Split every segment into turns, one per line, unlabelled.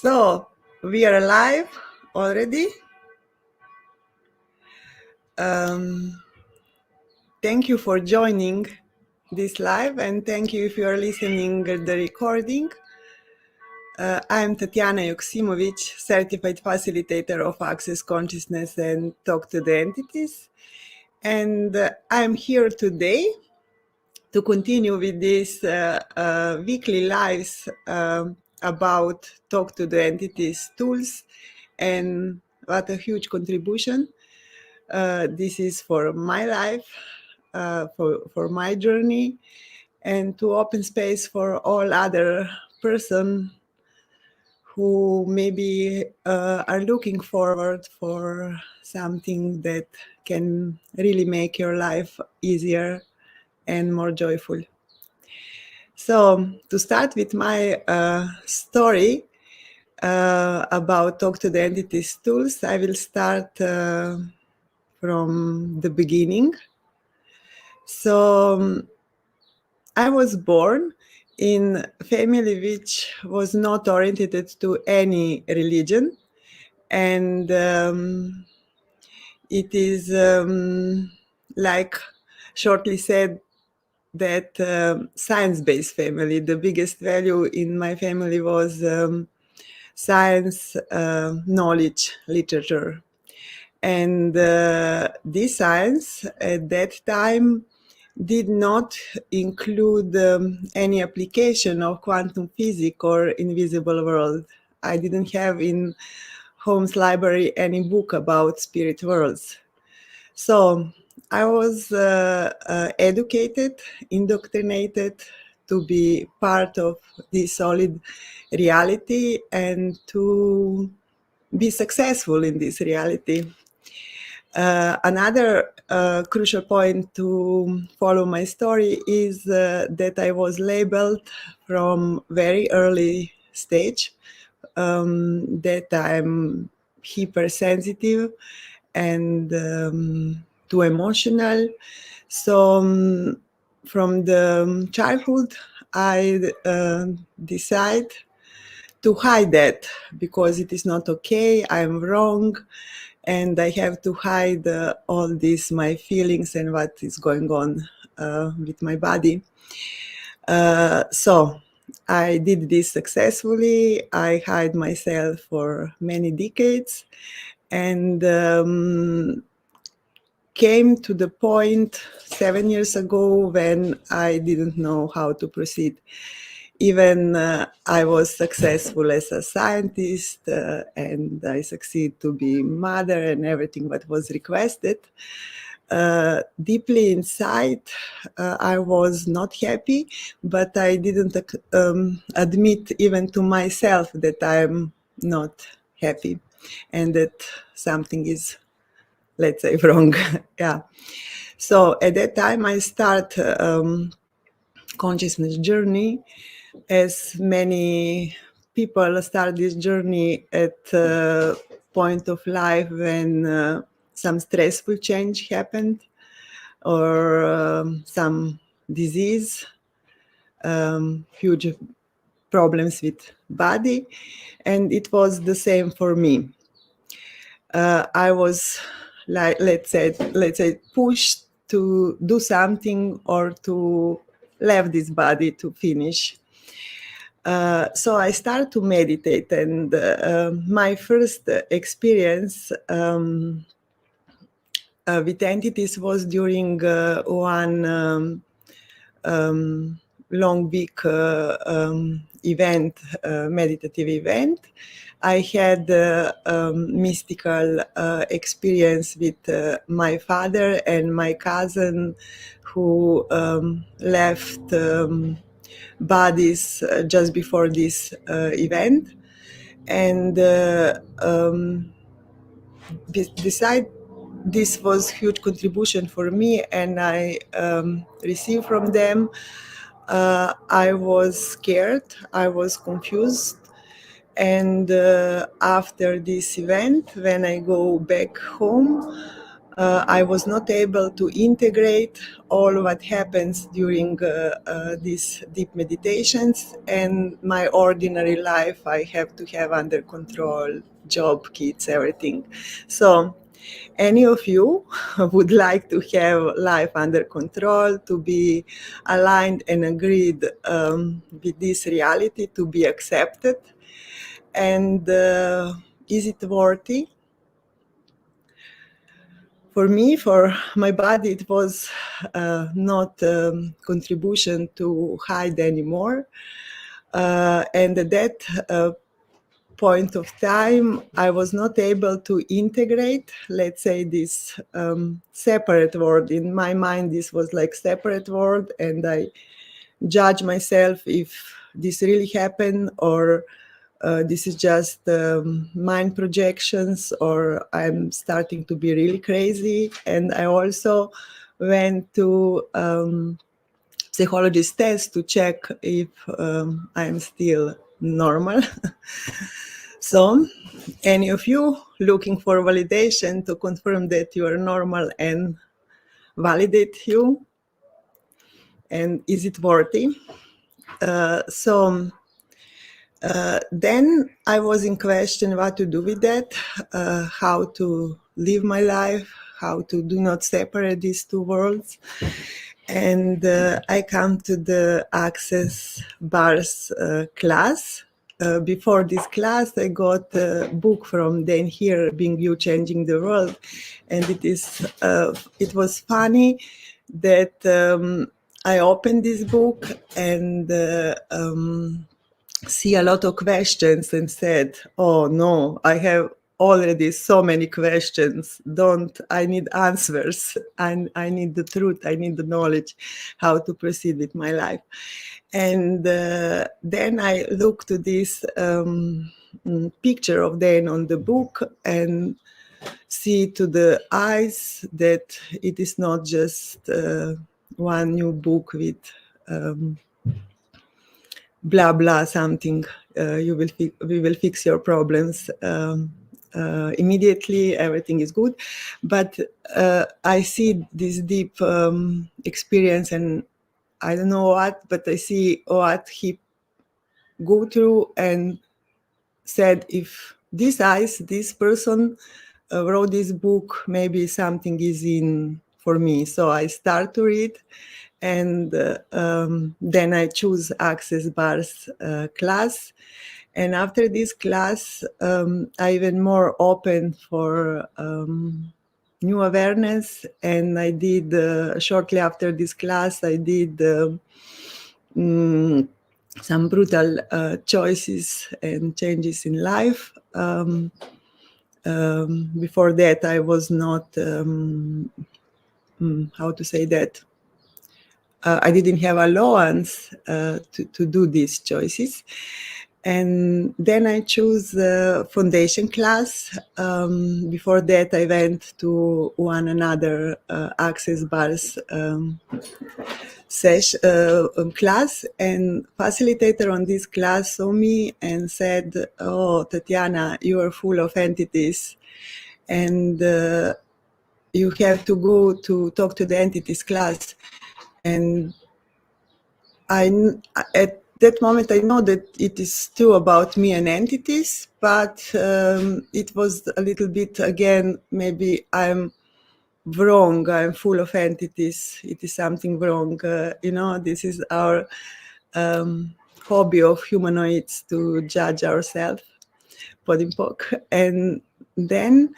So we are live already. Thank you for joining this live, and thank you if you are listening the recording. I'm Tatjana Joksimović, certified facilitator of Access Consciousness and Talk to the Entities. And I'm here today to continue with these weekly lives about Talk to the Entities tools, and what a huge contribution this is for my life, for my journey, and to open space for all other person who maybe are looking forward for something that can really make your life easier and more joyful. So to start with my story about Talk to the Entities tools, I will start from the beginning. So I was born in a family which was not oriented to any religion, and it is like shortly said that science-based family. The biggest value in my family was science, knowledge, literature. And this science at that time did not include any application of quantum physics or invisible world. I didn't have in Home's library any book about spirit worlds. So I was educated, indoctrinated to be part of this solid reality and to be successful in this reality. Another crucial point to follow my story is that I was labeled from very early stage that I'm hypersensitive and too emotional. So from the childhood, I decide to hide that because it is not okay, I'm wrong, and I have to hide all these my feelings and what is going on with my body. So I did this successfully. I hid myself for many decades, and came to the point 7 years ago when I didn't know how to proceed. Even I was successful as a scientist and I succeed to be mother and everything what was requested. Deeply inside, I was not happy, but I didn't admit even to myself that I'm not happy and that something is, let's say, wrong. Yeah. So at that time, I start consciousness journey, as many people start this journey at a point of life when some stressful change happened or some disease, huge problems with body, and it was the same for me. I was like, let's say pushed to do something or to leave this body to finish. So I started to meditate, and my first experience with entities was during one long week event, meditative event. I had mystical experience with my father and my cousin who left bodies just before this event. And beside this was huge contribution for me, and I received from them. I was scared, I was confused, and after this event, when I go back home, I was not able to integrate all what happens during these deep meditations and my ordinary life. I have to have under control, job, kids, everything. So any of you would like to have life under control, to be aligned and agreed with this reality, to be accepted, and is it worthy? For me, for my body, it was not contribution to hide anymore. And at that point of time, I was not able to integrate, let's say, this separate world. In my mind, this was like separate world, and I judge myself if this really happened or this is just mind projections or I'm starting to be really crazy. And I also went to psychologist test to check if I'm still normal. So any of you looking for validation to confirm that you are normal and validate you, and is it worthy? Then I was in question what to do with that, how to live my life, how to do not separate these two worlds. And I come to the Access Bars class. Before this class, I got a book from Dan Here, Being You, Changing the World. And it was funny that I opened this book and see a lot of questions and said, oh no, I have already so many questions. I need answers. I need the truth. I need the knowledge how to proceed with my life. And then I looked to this picture of Dan on the book and see to the eyes that it is not just one new book with blah blah something. We will fix your problems immediately. Everything is good, but I see this deep experience, and I don't know what, but I see what he go through and said, if this person wrote this book, maybe something is in for me. So I start to read, and then I choose Access Bars class. And after this class, I even more open for new awareness. And I did, shortly after this class, I did some brutal choices and changes in life. Before that, I was not, how to say that, I didn't have allowance to do these choices. And then I choose foundation class. Before that, I went to one another Access Bars class, and facilitator on this class saw me and said, oh, Tatjana, you are full of entities, and you have to go to talk to the entities class. And at that moment, I know that it is too about me and entities, but it was a little bit, again, maybe I'm wrong, I'm full of entities, it is something wrong. This is our hobby of humanoids to judge ourselves, Podimpoc. And then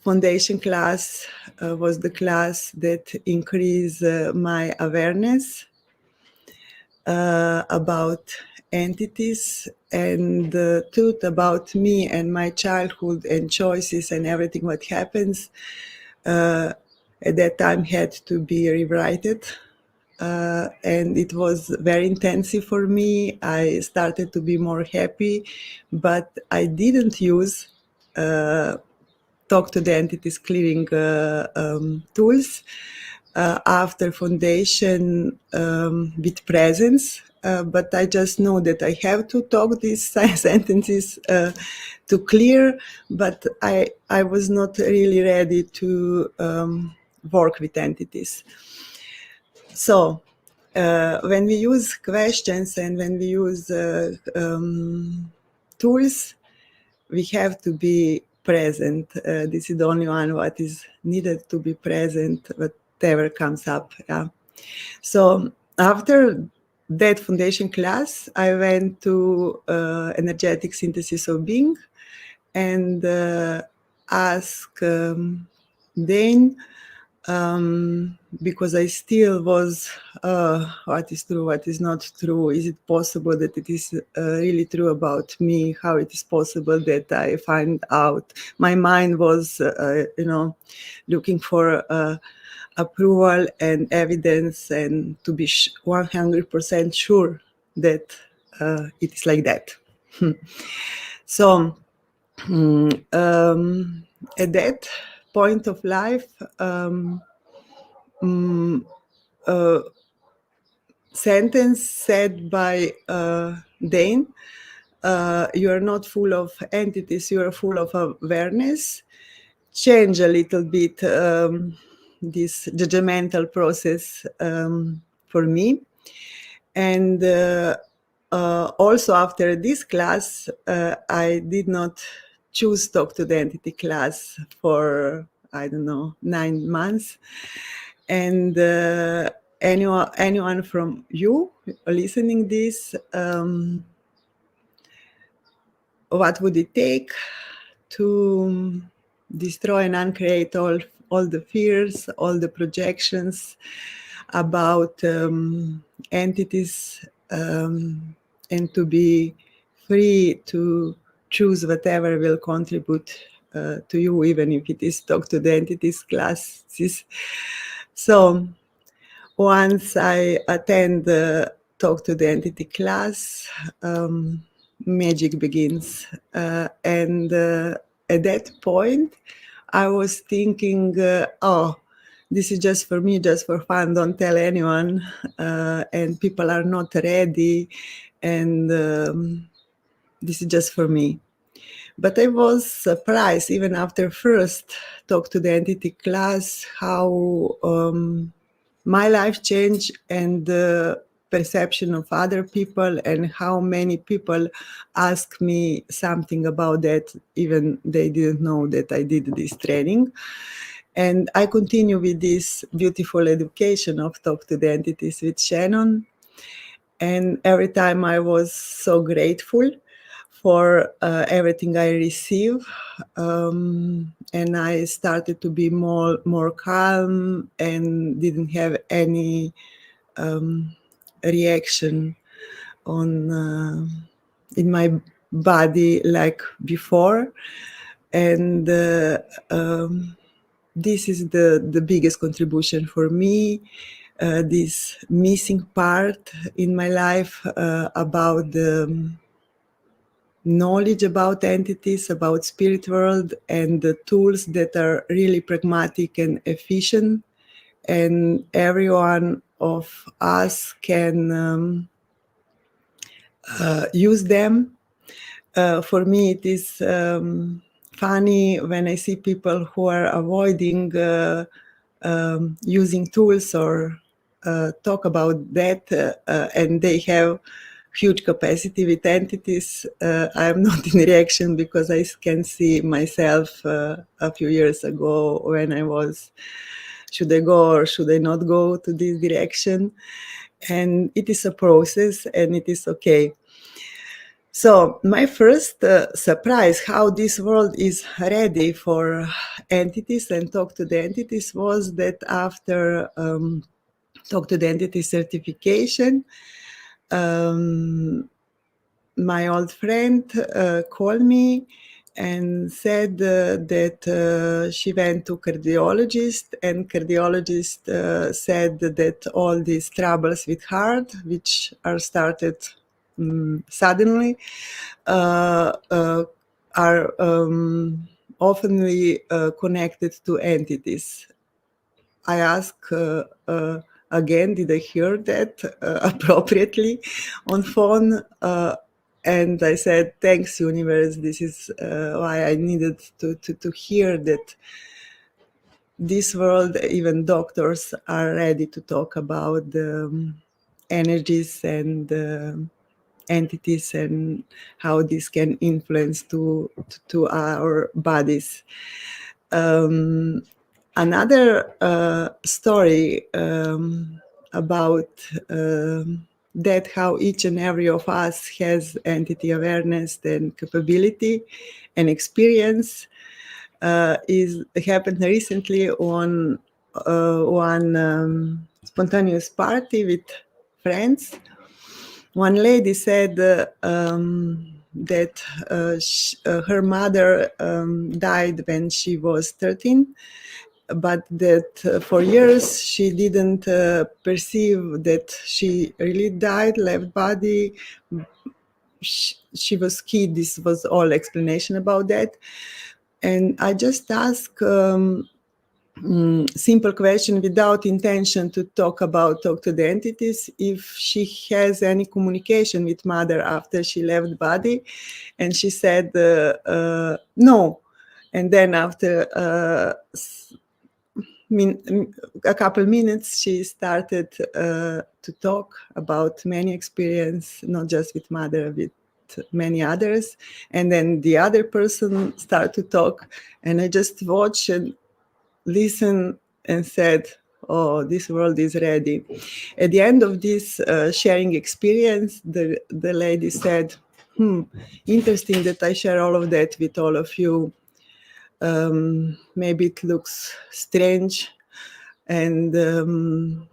foundation class was the class that increased my awareness about entities and the truth about me and my childhood and choices and everything what happens at that time had to be rewritten. And it was very intensive for me. I started to be more happy, but I didn't use talk to the entities clearing tools. After foundation with presence, but I just know that I have to talk these sentences to clear, but I was not really ready to work with entities. So when we use questions and when we use tools, we have to be present. This is the only one what is needed to be present, whatever comes up. Yeah. So after that foundation class, I went to energetic synthesis of being and asked Dane, because I still was, what is true, what is not true? Is it possible that it is really true about me? How it is possible that I find out? My mind was, looking for approval and evidence and to be 100% sure that it is like that. So at that point of life, sentence said by Dane, you are not full of entities, you are full of awareness, change a little bit this judgmental process for me. And also after this class, I did not choose Talk to the Entity class for, 9 months. And anyone from you listening this, what would it take to destroy and uncreate all the fears, all the projections about entities, and to be free to choose whatever will contribute to you, even if it is Talk to the Entities classes. So once I attend the Talk to the Entity class, magic begins. And at that point, I was thinking, this is just for me, just for fun, don't tell anyone. And people are not ready. And this is just for me. But I was surprised, even after first Talk to the Entity class, how my life changed and the perception of other people, and how many people ask me something about that, even they didn't know that I did this training. And I continue with this beautiful education of Talk to the Entities with Shannon. And every time I was so grateful for everything I receive, and I started to be more calm and didn't have any reaction on in my body like before. And this is the biggest contribution for me. This missing part in my life about the knowledge about entities, about spirit world, and the tools that are really pragmatic and efficient, and every one of us can use them. For me, it is funny when I see people who are avoiding using tools or talk about that, and they have huge capacity with entities. I'm not in reaction because I can see myself a few years ago when I was, should I go or should I not go to this direction? And it is a process and it is okay. So my first surprise how this world is ready for entities and Talk to the Entities was that after Talk to the Entity certification, my old friend called me and said that she went to cardiologist, and cardiologist said that all these troubles with heart, which are started suddenly, are oftenly connected to entities. I asked again, did I hear that appropriately on phone? And I said, thanks, universe. This is why I needed to hear that this world, even doctors are ready to talk about the energies and entities and how this can influence to our bodies. Another story about that how each and every of us has entity awareness and capability and experience is happened recently on one spontaneous party with friends. One lady said that her mother died when she was 13, but that for years she didn't perceive that she really died, left body. She was kid. This was all explanation about that. And I just asked simple question without intention to talk to the entities if she has any communication with mother after she left body, and she said no. And then after a couple minutes she started to talk about many experience, not just with mother, with many others. And then the other person started to talk, and I just watched and listened and said, oh, this world is ready. At the end of this sharing experience, the lady said, interesting that I share all of that with all of you. Maybe it looks strange, and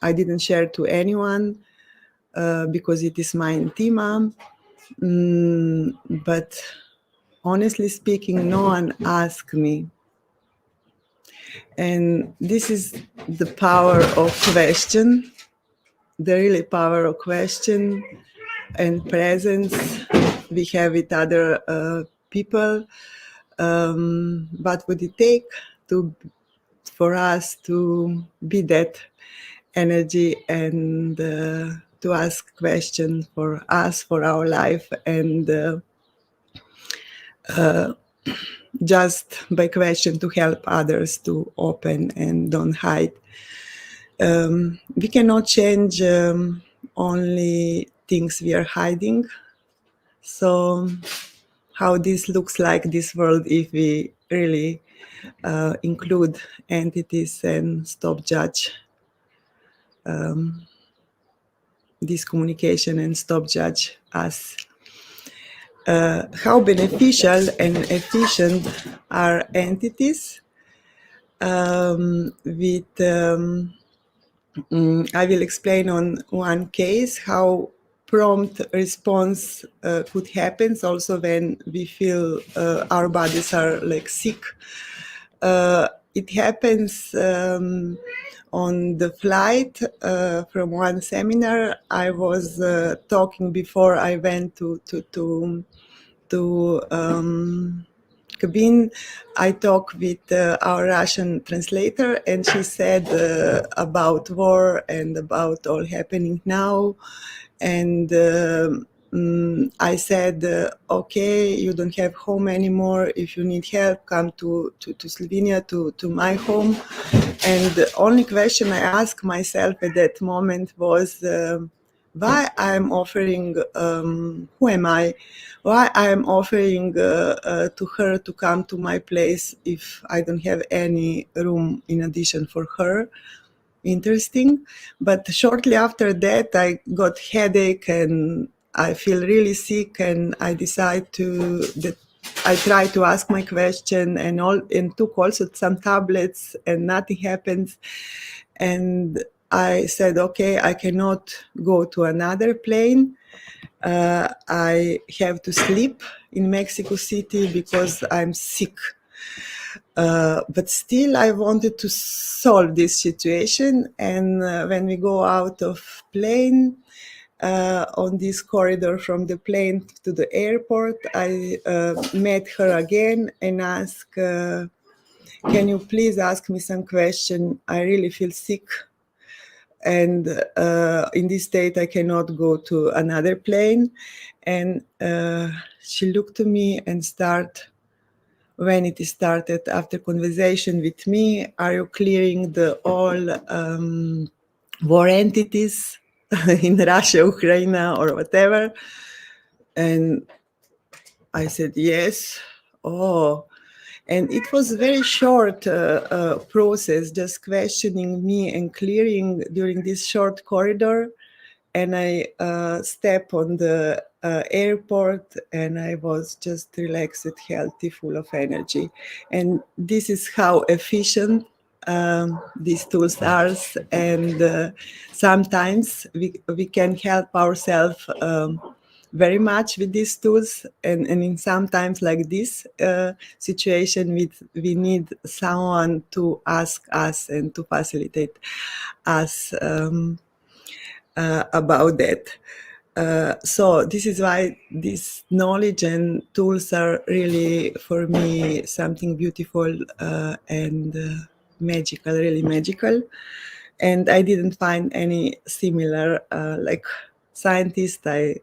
I didn't share to anyone because it is my intima. But honestly speaking, no one asked me. And this is the power of question, the really power of question and presence we have with other people. What would it take for us to be that energy and to ask questions for us, for our life, and just by question to help others to open and don't hide. We cannot change only things we are hiding. So how this looks like, this world, if we really include entities and stop judge this communication and stop judge us. How beneficial and efficient are entities with I will explain on one case how prompt response could happen also when we feel our bodies are like sick. It happens on the flight from one seminar. I was talking before I went to cabin. I talked with our Russian translator, and she said about war and about all happening now. And I said, okay, you don't have home anymore. If you need help, come to Slovenia, to my home. And the only question I asked myself at that moment was, why I'm offering, who am I? Why I'm offering to her to come to my place if I don't have any room in addition for her? Interesting. But shortly after that, I got headache and I feel really sick, and I decided that I tried to ask my question and took also some tablets, and nothing happens. And I said, okay, I cannot go to another plane. I have to sleep in Mexico City because I'm sick. But still, I wanted to solve this situation. And when we go out of plane, on this corridor from the plane to the airport, I met her again and asked, can you please ask me some question? I really feel sick. and in this state I cannot go to another plane. And she looked to me and when it started after conversation with me, are you clearing the all war entities in Russia, Ukraine, or whatever? And I said yes. Oh, and it was a very short process, just questioning me and clearing during this short corridor. And I stepped on the airport, and I was just relaxed, healthy, full of energy. And this is how efficient these tools are. And sometimes we can help ourselves very much with these tools. And in sometimes like this situation, we need someone to ask us and to facilitate us about that. So this is why this knowledge and tools are really, for me, something beautiful and magical, really magical. And I didn't find any similar, like scientist. I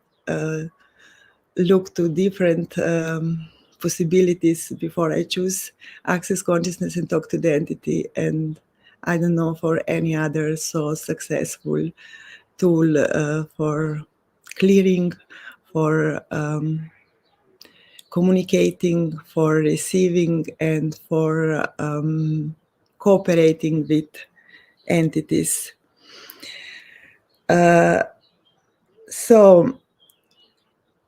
look to different possibilities before I choose access consciousness and talk to the entity. And I don't know for any other so successful tool for clearing, for communicating, for receiving, and for cooperating with entities. So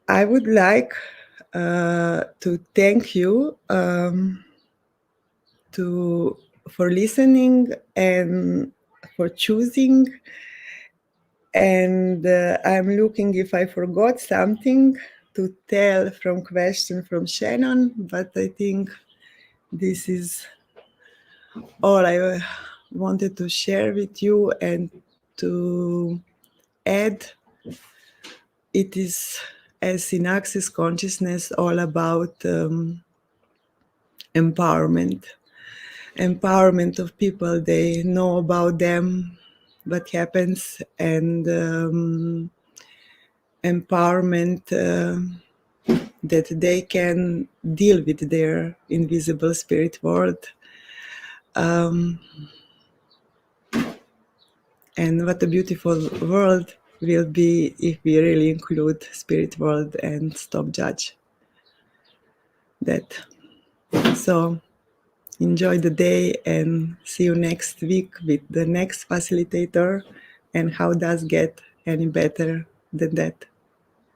I would like to thank you for listening and for choosing. And I'm looking if I forgot something to tell from question from Shannon, but I think this is all I wanted to share with you and to add. It is, as in Access Consciousness, all about empowerment of people. They know about them, what happens, and empowerment that they can deal with their invisible spirit world. And what a beautiful world will be if we really include spirit world and stop judge that. So enjoy the day and see you next week with the next facilitator. And how does get any better than that?